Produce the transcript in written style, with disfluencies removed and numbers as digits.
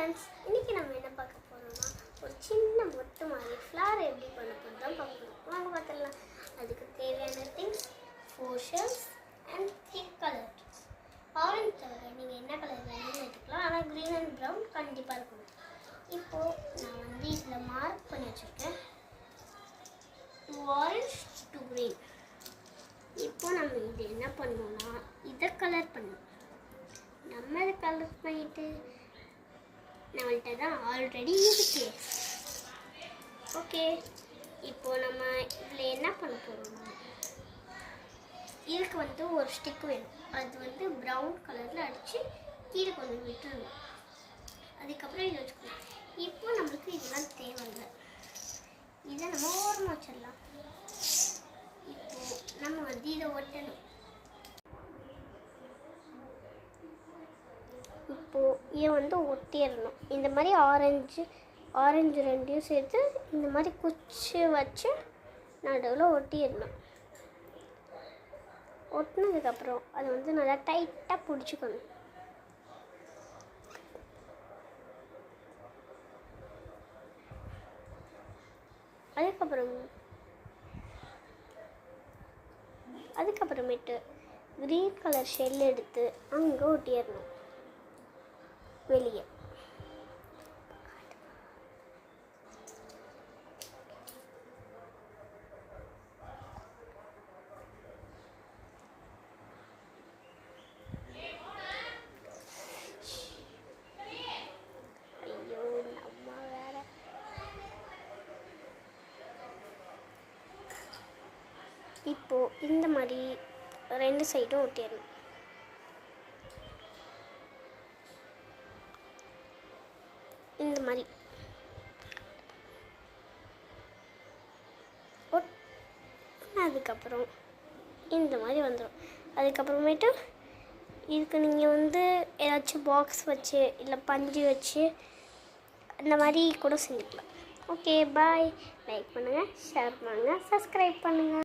Friends, இன்றைக்கி நம்ம என்ன பார்க்க போகிறோம்னா ஒரு சின்ன மொட்டு மாதிரி ஃப்ளார் எப்படி பண்ண போகிறது தான் பார்க்க போகிறோம். வாங்க பார்த்துடலாம். அதுக்கு தேவையான things 4 shapes and 3 colours. Orange தவிர நீங்கள் என்ன கலர் வேணும்னு எடுத்துக்கலாம், ஆனால் க்ரீன் அண்ட் ப்ரௌன் கண்டிப்பாக இருக்கணும். இப்போது நான் இதில் மார்க் பண்ணி வச்சுருக்கேன் 2 ஆரஞ்ச் 2 க்ரீன். இப்போ நம்ம இது என்ன பண்ணோம்னா இதை கலர் பண்ணணும். நம்ம இதை கலர் பண்ணிவிட்டு நம்மள்கிட்ட தான் ஆல்ரெடி இருக்கு. ஓகே, இப்போது நம்ம இதில் என்ன பண்ண போகிறோம்னா இதுக்கு ஒரு ஸ்டிக் வேணும். அது ப்ரௌன் கலரில் அடித்து கீழே கொஞ்சம் விட்டுருணும். அதுக்கப்புறம் இதை வச்சுக்கணும். இப்போ நம்மளுக்கு இதெல்லாம் தேவையில்லை, இதை நம்ம ஓரமாக வச்சிடலாம். இப்போது நம்ம இதை ஒட்டணும். இப்போது இதை ஒட்டிடணும். இந்த மாதிரி ஆரஞ்சு ரெண்டையும் சேர்த்து இந்த மாதிரி குச்சி வச்சு நடுவில் ஒட்டிடணும். ஒட்டினதுக்கப்புறம் அது நல்லா டைட்டாக பிடிச்சிக்கணும். அதுக்கப்புறமேட்டு க்ரீன் கலர் ஷெல் எடுத்து அங்கே ஒட்டிடணும் வெளியே. ஐயோ, நம்ம வேற. இப்போ இந்த மாதிரி 2 சைடும் ஒட்டிடணும். இந்த மாதிரி ஒட்டினதுக்கப்புறம் இந்த மாதிரி வந்துடும். அதுக்கப்புறமேட்டு இதுக்கு நீங்கள் ஏதாச்சும் பாக்ஸ் வச்சு இல்லை பஞ்சு வச்சு அந்த மாதிரி கூட செஞ்சுக்கலாம். ஓகே, பாய். லைக் பண்ணுங்கள், ஷேர் பண்ணுங்கள், சப்ஸ்கிரைப் பண்ணுங்கள்.